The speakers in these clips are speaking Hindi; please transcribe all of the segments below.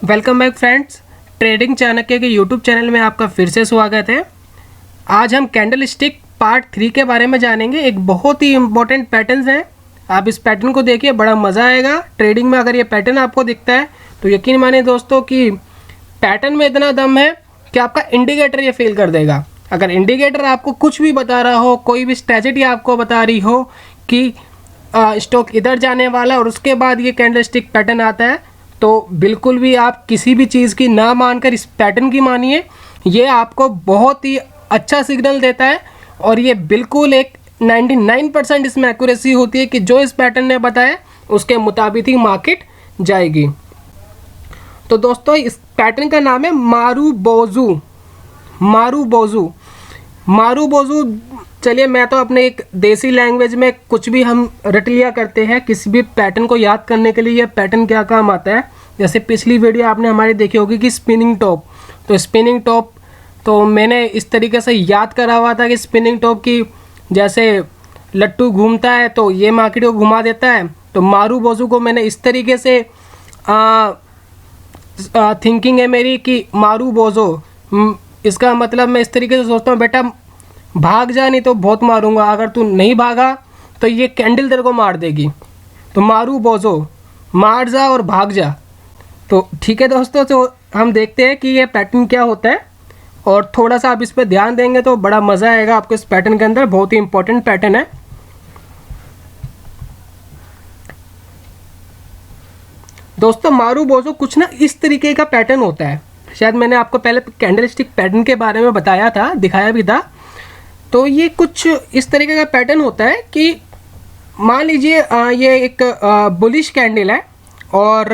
Welcome back friends. Trading Chanakya के यूट्यूब चैनल में आपका फिर से स्वागत है। आज हम कैंडल स्टिक पार्ट 3 के बारे में जानेंगे। एक बहुत ही इम्पोर्टेंट पैटर्न है। आप इस पैटर्न को देखिए, बड़ा मज़ा आएगा ट्रेडिंग में। अगर ये पैटर्न आपको दिखता है तो यकीन मानिए दोस्तों कि पैटर्न में इतना दम है कि आपका इंडिकेटर ये फेल कर देगा। अगर इंडिकेटर आपको कुछ भी बता रहा हो, कोई भी स्ट्रेटजी आपको बता रही हो कि स्टॉक इधर जाने वाला और उसके बाद ये कैंडल स्टिक पैटर्न आता है, तो बिल्कुल भी आप किसी भी चीज़ की ना मानकर इस पैटर्न की मानिए। ये आपको बहुत ही अच्छा सिग्नल देता है और ये बिल्कुल एक 99% इसमें एक्यूरेसी होती है कि जो इस पैटर्न ने बताया उसके मुताबिक ही मार्केट जाएगी। तो दोस्तों इस पैटर्न का नाम है मारुबोज़ू। मारुबोज़ू चलिए, मैं तो अपने एक देसी लैंग्वेज में कुछ भी हम रट लिया करते हैं किसी भी पैटर्न को याद करने के लिए। यह पैटर्न क्या काम आता है, जैसे पिछली वीडियो आपने हमारी देखी होगी कि स्पिनिंग टॉप। तो स्पिनिंग टॉप तो मैंने इस तरीके से याद करा हुआ था कि स्पिनिंग टॉप की जैसे लट्टू घूमता है तो ये मार्केट को घुमा देता है। तो मारुबोज़ू को मैंने इस तरीके से थिंकिंग है मेरी कि मारुबोज़ू, इसका मतलब मैं इस तरीके से सोचता हूँ, बेटा भाग जा नहीं तो बहुत मारूंगा, अगर तू नहीं भागा तो ये कैंडल तेरे को मार देगी। तो मारुबोज़ू, मार जा और भाग जा। तो ठीक है दोस्तों, तो हम देखते हैं कि ये पैटर्न क्या होता है और थोड़ा सा आप इस पर ध्यान देंगे तो बड़ा मज़ा आएगा आपको इस पैटर्न के अंदर। बहुत ही इंपॉर्टेंट पैटर्न है। दोस्तों मारुबोज़ू कुछ ना इस तरीके का पैटर्न होता है। शायद मैंने आपको पहले कैंडल स्टिक पैटर्न के बारे में बताया था, दिखाया भी था। तो ये कुछ इस तरीके का पैटर्न होता है कि मान लीजिए ये एक बुलिश कैंडल है और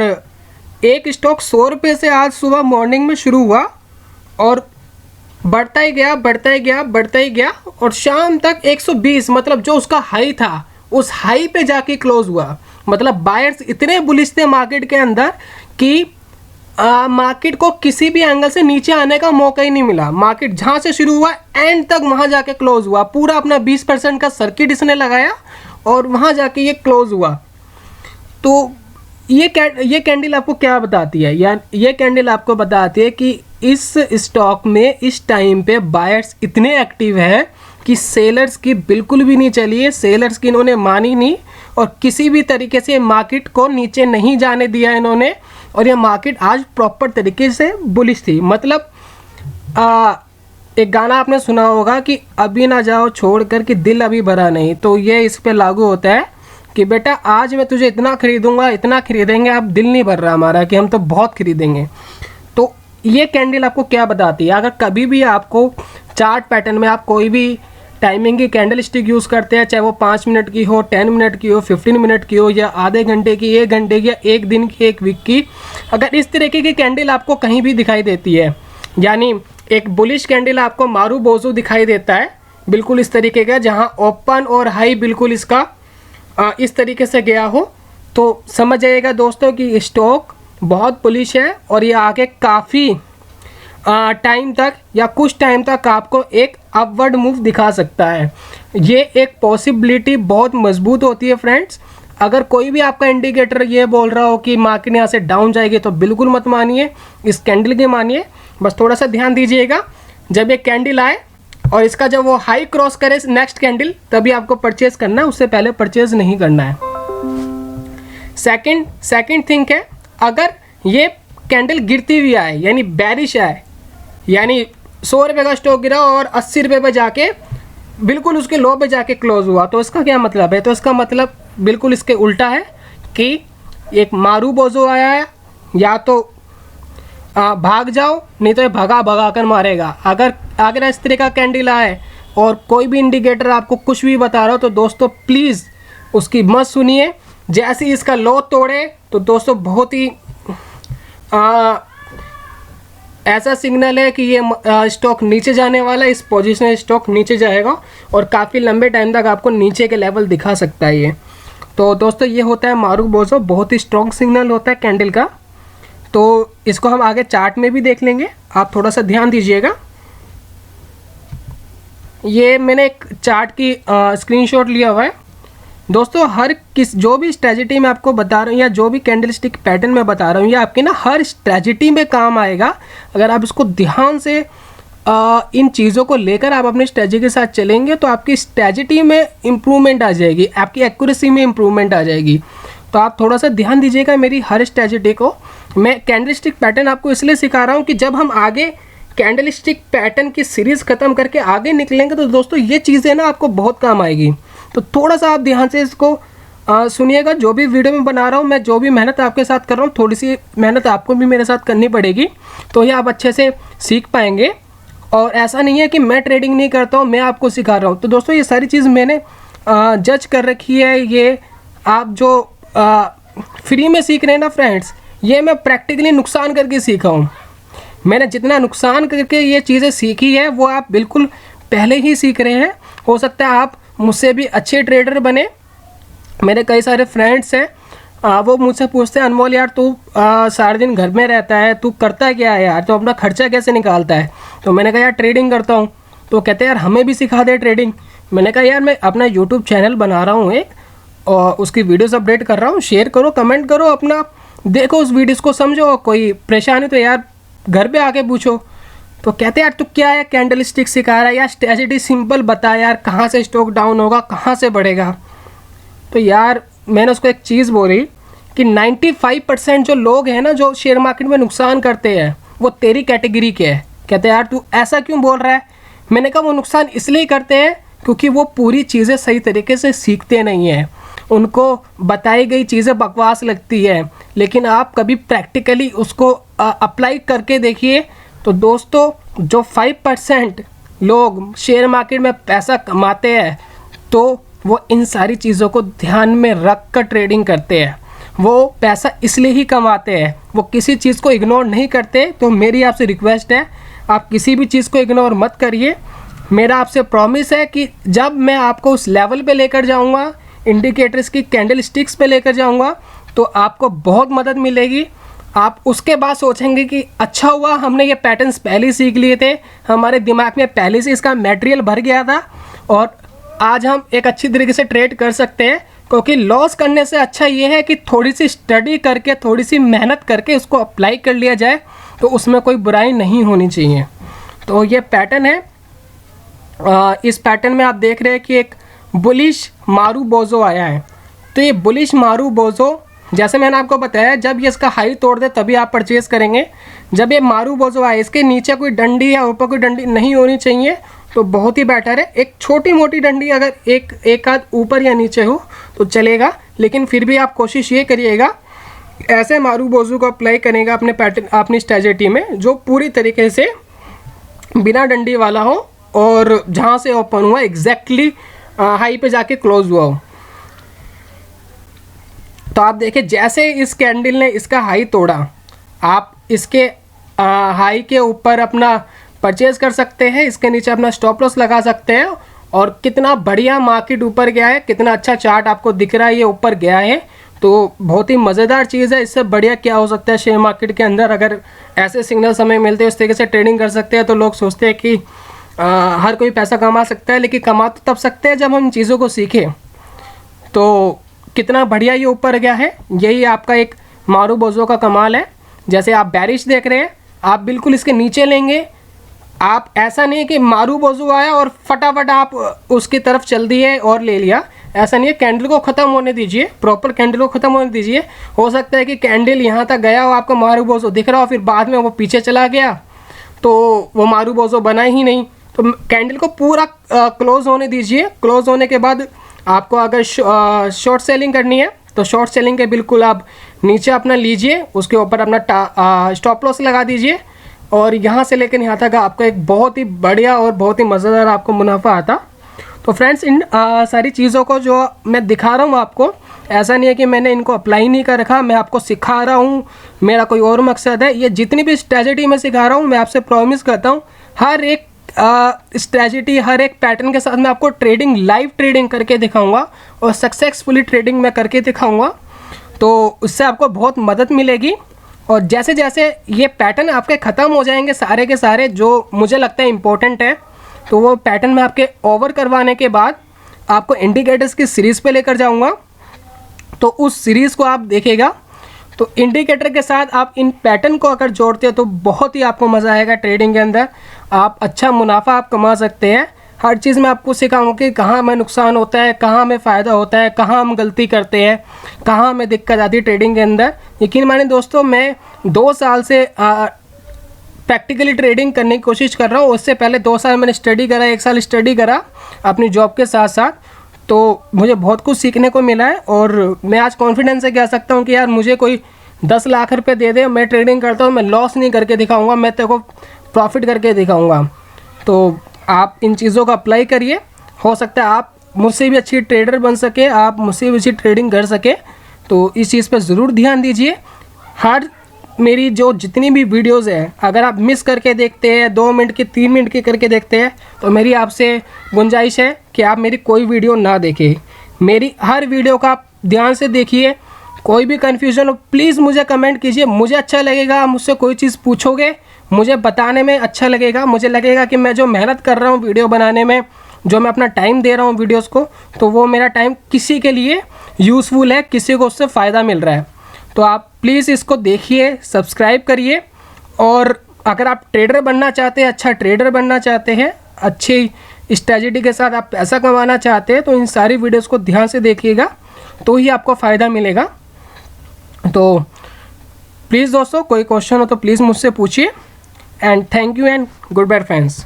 एक स्टॉक 100 रुपये से आज सुबह मॉर्निंग में शुरू हुआ और बढ़ता ही गया और शाम तक 120, मतलब जो उसका हाई था उस हाई पे जाके क्लोज हुआ। मतलब बायर्स इतने बुलिश थे मार्केट के अंदर कि मार्केट को किसी भी एंगल से नीचे आने का मौका ही नहीं मिला। मार्केट जहाँ से शुरू हुआ एंड तक वहाँ जाके क्लोज हुआ। पूरा अपना 20% का सर्किट इसने लगाया और वहाँ जाके ये क्लोज हुआ। तो ये कैंडल आपको क्या बताती है? या ये कैंडल आपको बताती है कि इस स्टॉक में इस टाइम पे बायर्स इतने एक्टिव है कि सेलर्स की बिल्कुल भी नहीं चली है। सेलर्स की इन्होंने मानी नहीं और किसी भी तरीके से मार्केट को नीचे नहीं जाने दिया इन्होंने। और ये मार्केट आज प्रॉपर तरीके से बुलिश थी। मतलब एक गाना आपने सुना होगा कि अभी ना जाओ छोड़ कर कि दिल अभी भरा नहीं। तो ये इस पे लागू होता है कि बेटा आज मैं तुझे इतना खरीदूंगा, इतना खरीदेंगे, अब दिल नहीं भर रहा हमारा कि हम तो बहुत खरीदेंगे। तो ये कैंडल आपको क्या बताती है? अगर कभी भी आपको चार्ट पैटर्न में आप कोई भी टाइमिंग की कैंडल स्टिक यूज़ करते हैं, चाहे वो 5 मिनट की हो, 10 मिनट की हो, 15 मिनट की हो, या आधे घंटे की, 1 घंटे की, या 1 दिन की, 1 वीक की, अगर इस तरीके की कैंडल आपको कहीं भी दिखाई देती है, यानी एक बुलिश कैंडल आपको मारुबोज़ू दिखाई देता है बिल्कुल इस तरीके का, जहाँ ओपन और हाई बिल्कुल इसका इस तरीके से गया हो, तो समझ जाइएगा दोस्तों कि स्टॉक बहुत बुलिश है और ये आगे काफ़ी टाइम तक या कुछ टाइम तक आपको एक अपवर्ड मूव दिखा सकता है। ये एक पॉसिबिलिटी बहुत मजबूत होती है फ्रेंड्स। अगर कोई भी आपका इंडिकेटर ये बोल रहा हो कि मार्केट यहाँ से डाउन जाएगी तो बिल्कुल मत मानिए, इस कैंडल के मानिए। बस थोड़ा सा ध्यान दीजिएगा, जब ये कैंडल आए और इसका जब वो हाई क्रॉस करे नेक्स्ट कैंडल, तभी आपको परचेज करना है, उससे पहले परचेज नहीं करना है। सेकंड थिंग है, अगर ये कैंडल गिरती हुई आए यानी बैरिश आए, यानी 100 रुपये का स्टॉक गिरा और 80 रुपये पे जाके बिल्कुल उसके लो पे जाके क्लोज हुआ, तो इसका क्या मतलब है? तो इसका मतलब बिल्कुल इसके उल्टा है कि एक मारुबोज़ू आया है, या तो भाग जाओ नहीं तो ये भगा कर मारेगा। अगर इस तरह का कैंडल आए और कोई भी इंडिकेटर आपको कुछ भी बता रहा हो तो दोस्तों प्लीज़ उसकी मत सुनिए। जैसे ही इसका लो तोड़े तो दोस्तों बहुत ही ऐसा सिग्नल है कि ये स्टॉक नीचे जाने वाला है। इस पोजीशन में स्टॉक नीचे जाएगा और काफ़ी लंबे टाइम तक आपको नीचे के लेवल दिखा सकता है ये। तो दोस्तों ये होता है मारुबोज़ू, बहुत ही स्ट्रॉन्ग सिग्नल होता है कैंडल का। तो इसको हम आगे चार्ट में भी देख लेंगे, आप थोड़ा सा ध्यान दीजिएगा। ये मैंने एक चार्ट की स्क्रीनशॉट लिया हुआ है दोस्तों जो भी स्ट्रेटजी मैं आपको बता रहा हूँ या जो भी कैंडलस्टिक पैटर्न मैं बता रहा हूँ, ये आपकी ना हर स्ट्रेटजी में काम आएगा अगर आप इसको ध्यान से इन चीज़ों को लेकर आप अपनी स्ट्रेटजी के साथ चलेंगे तो आपकी स्ट्रेटजी में इम्प्रूवमेंट आ जाएगी, आपकी एक्यूरेसी में इम्प्रूवमेंट आ जाएगी। तो आप थोड़ा सा ध्यान दीजिएगा मेरी हर स्ट्रेटजी को। मैं कैंडलस्टिक पैटर्न आपको इसलिए सिखा रहा हूँ कि जब हम आगे कैंडलस्टिक पैटर्न की सीरीज़ ख़त्म करके आगे निकलेंगे तो दोस्तों ये चीज़ें ना आपको बहुत काम आएगी। तो थोड़ा सा आप ध्यान से इसको सुनिएगा। जो भी वीडियो मैं बना रहा हूँ, मैं जो भी मेहनत आपके साथ कर रहा हूँ, थोड़ी सी मेहनत आपको भी मेरे साथ करनी पड़ेगी, तो ये आप अच्छे से सीख पाएंगे। और ऐसा नहीं है कि मैं ट्रेडिंग नहीं करता हूँ, मैं आपको सिखा रहा हूँ। तो दोस्तों ये सारी चीज़ मैंने जज कर रखी है। ये आप जो फ्री में सीख रहे हैं ना फ्रेंड्स, ये मैं प्रैक्टिकली नुकसान करके सीखा हूँ। मैंने जितना नुकसान करके ये चीज़ें सीखी है वो आप बिल्कुल पहले ही सीख रहे हैं। हो सकता है आप मुझसे भी अच्छे ट्रेडर बने। मेरे कई सारे फ्रेंड्स हैं, वो मुझसे पूछते हैं अनमोल यार तू सारे दिन घर में रहता है, तू करता क्या है यार, तो अपना खर्चा कैसे निकालता है? तो मैंने कहा यार ट्रेडिंग करता हूँ। तो कहते हैं यार हमें भी सिखा दे ट्रेडिंग। मैंने कहा यार मैं अपना यूट्यूब चैनल बना रहा हूँ एक, और उसकी वीडियोस अपडेट कर रहा हूँ, शेयर करो, कमेंट करो, अपना देखो उस वीडियोस को समझो, कोई परेशानी तो यार घर पे आके पूछो। तो कहते यार तू क्या है कैंडलस्टिक सिखा रहा है यार, स्ट्रेटजी सिंपल बता यार, कहाँ से स्टॉक डाउन होगा, कहाँ से बढ़ेगा। तो यार मैंने उसको एक चीज़ बोली कि 95% जो लोग हैं ना जो शेयर मार्केट में नुकसान करते हैं वो तेरी कैटेगरी के हैं। कहते यार तू ऐसा क्यों बोल रहा है? मैंने कहा वो नुकसान इसलिए करते हैं क्योंकि वो पूरी चीज़ें सही तरीके से सीखते नहीं हैं, उनको बताई गई चीज़ें बकवास लगती है, लेकिन आप कभी प्रैक्टिकली उसको अप्लाई करके देखिए। तो दोस्तों जो 5% लोग शेयर मार्केट में पैसा कमाते हैं तो वो इन सारी चीज़ों को ध्यान में रख कर ट्रेडिंग करते हैं। वो पैसा इसलिए ही कमाते हैं, वो किसी चीज़ को इग्नोर नहीं करते। तो मेरी आपसे रिक्वेस्ट है आप किसी भी चीज़ को इग्नोर मत करिए। मेरा आपसे प्रॉमिस है कि जब मैं आपको उस लेवल पे लेकर जाऊंगा, इंडिकेटर्स की कैंडल स्टिक्स पे लेकर जाऊंगा, तो आपको बहुत मदद मिलेगी। आप उसके बाद सोचेंगे कि अच्छा हुआ हमने ये पैटर्न्स पहले ही सीख लिए थे, हमारे दिमाग में पहले से इसका मटेरियल भर गया था और आज हम एक अच्छी तरीके से ट्रेड कर सकते हैं। क्योंकि लॉस करने से अच्छा ये है कि थोड़ी सी स्टडी करके, थोड़ी सी मेहनत करके उसको अप्लाई कर लिया जाए, तो उसमें कोई बुराई नहीं होनी चाहिए। तो ये पैटर्न है। इस पैटर्न में आप देख रहे हैं कि एक बुलिश मारू बोजो आया है। तो ये बुलिश मारू बोजो, जैसे मैंने आपको बताया, जब ये इसका हाई तोड़ दे तभी आप परचेज करेंगे। जब ये मारू बोजो आए, इसके नीचे कोई डंडी या ऊपर कोई डंडी नहीं होनी चाहिए, तो बहुत ही बेटर है। एक छोटी मोटी डंडी अगर एक आध ऊपर या नीचे हो तो चलेगा, लेकिन फिर भी आप कोशिश ये करिएगा ऐसे मारू बोजो को अप्लाई करेगा अपने पैटर्न, अपनी स्ट्रेटजी में, जो पूरी तरीके से बिना डंडी वाला हो और जहाँ से ओपन हुआ एग्जैक्टली हाई पे जाके क्लोज हुआ हो। तो आप देखिए जैसे इस कैंडल ने इसका हाई तोड़ा, आप इसके हाई के ऊपर अपना परचेज कर सकते हैं, इसके नीचे अपना स्टॉप लॉस लगा सकते हैं। और कितना बढ़िया मार्केट ऊपर गया है, कितना अच्छा चार्ट आपको दिख रहा है, ये ऊपर गया है। तो बहुत ही मज़ेदार चीज़ है। इससे बढ़िया क्या हो सकता है शेयर मार्केट के अंदर? अगर ऐसे सिग्नल्स हमें मिलते हैं, इस तरीके से ट्रेडिंग कर सकते हैं, तो लोग सोचते हैं कि हर कोई पैसा कमा सकता है, लेकिन कमा तो तब सकते हैं जब हम चीज़ों को सीखें। तो कितना बढ़िया ये ऊपर गया है, यही आपका एक मारू बोजो का कमाल है। जैसे आप बैरिश देख रहे हैं, आप बिल्कुल इसके नीचे लेंगे। आप ऐसा नहीं कि मारू बोजो आया और फटाफट आप उसकी तरफ चल दिए और ले लिया, ऐसा नहीं है। कैंडल को ख़त्म होने दीजिए, प्रॉपर कैंडल को ख़त्म होने दीजिए। हो सकता है कि कैंडल यहाँ तक गया हो, आपको मारू बोजो दिख रहा हो, फिर बाद में वो पीछे चला गया तो वो मारू बोजो बना ही नहीं। तो कैंडल को पूरा क्लोज होने दीजिए। क्लोज होने के बाद आपको अगर शॉर्ट सेलिंग करनी है तो शॉर्ट सेलिंग के बिल्कुल आप नीचे अपना लीजिए, उसके ऊपर अपना स्टॉप लॉस लगा दीजिए और यहाँ से लेकर यहाँ तक आपको एक बहुत ही बढ़िया और बहुत ही मज़ेदार आपको मुनाफा आता। तो फ्रेंड्स इन सारी चीज़ों को जो मैं दिखा रहा हूँ आपको, ऐसा नहीं है कि मैंने इनको अप्लाई नहीं कर रखा, मैं आपको सिखा रहा हूँ, मेरा कोई और मकसद है। ये जितनी भी स्ट्रेटजी मैं सिखा रहा हूँ, मैं आपसे प्रॉमिस करता हूँ हर एक स्ट्रेटजी, हर एक पैटर्न के साथ मैं आपको ट्रेडिंग, लाइव ट्रेडिंग करके दिखाऊंगा और सक्सेसफुली ट्रेडिंग में करके दिखाऊंगा। तो उससे आपको बहुत मदद मिलेगी। और जैसे जैसे ये पैटर्न आपके ख़त्म हो जाएंगे सारे के सारे जो मुझे लगता है इम्पोर्टेंट है, तो वो पैटर्न में आपके ओवर करवाने के बाद आपको इंडिकेटर्स की सीरीज़ पे लेकर जाऊंगा, तो उस सीरीज़ को आप देखिएगा। तो इंडिकेटर के साथ आप इन पैटर्न को अगर जोड़ते हैं तो बहुत ही आपको मज़ा आएगा ट्रेडिंग के अंदर। आप अच्छा मुनाफा आप कमा सकते हैं। हर चीज़ में आपको सिखाऊंगा कि कहाँ हमें नुकसान होता है, कहाँ हमें फ़ायदा होता है, कहाँ हम गलती करते हैं, कहाँ हमें दिक्कत आती है ट्रेडिंग के अंदर। यकीन मानिए दोस्तों, मैं 2 साल से प्रैक्टिकली ट्रेडिंग करने की कोशिश कर रहा हूँ। उससे पहले 2 साल मैंने स्टडी करा, 1 साल स्टडी करा अपनी जॉब के साथ साथ। तो मुझे बहुत कुछ सीखने को मिला है और मैं आज कॉन्फिडेंस से कह सकता हूँ कि यार मुझे कोई 10 लाख रुपए दे दे, मैं ट्रेडिंग करता हूँ, मैं लॉस नहीं करके दिखाऊंगा, मैं तेरे को प्रॉफिट करके दिखाऊंगा। तो आप इन चीज़ों को अप्लाई करिए, हो सकता है आप मुझसे भी अच्छी ट्रेडर बन सके, आप मुझसे भी अच्छी ट्रेडिंग कर सके। तो इस चीज़ पर ज़रूर ध्यान दीजिए। हर मेरी जो जितनी भी वीडियोस हैं, अगर आप मिस करके देखते हैं, 2 मिनट की 3 मिनट की करके देखते हैं, तो मेरी आपसे गुंजाइश है कि आप मेरी कोई वीडियो ना देखें। मेरी हर वीडियो का आप ध्यान से देखिए। कोई भी कन्फ्यूज़न हो प्लीज़ मुझे कमेंट कीजिए, मुझे अच्छा लगेगा। आप मुझसे कोई चीज़ पूछोगे, मुझे बताने में अच्छा लगेगा। मुझे लगेगा कि मैं जो मेहनत कर रहा हूँ वीडियो बनाने में, जो मैं अपना टाइम दे रहा हूँ वीडियोस को, तो वो मेरा टाइम किसी के लिए यूज़फुल है, किसी को उससे फ़ायदा मिल रहा है। तो आप प्लीज़ इसको देखिए, सब्सक्राइब करिए। और अगर आप ट्रेडर बनना चाहते हैं, अच्छा ट्रेडर बनना चाहते हैं, अच्छी स्ट्रेटजी के साथ आप पैसा कमाना चाहते हैं, तो इन सारी वीडियोस को ध्यान से देखिएगा, तो ही आपको फ़ायदा मिलेगा। तो प्लीज़ दोस्तों, कोई क्वेश्चन हो तो प्लीज़ मुझसे पूछिए। And thank you and goodbye friends.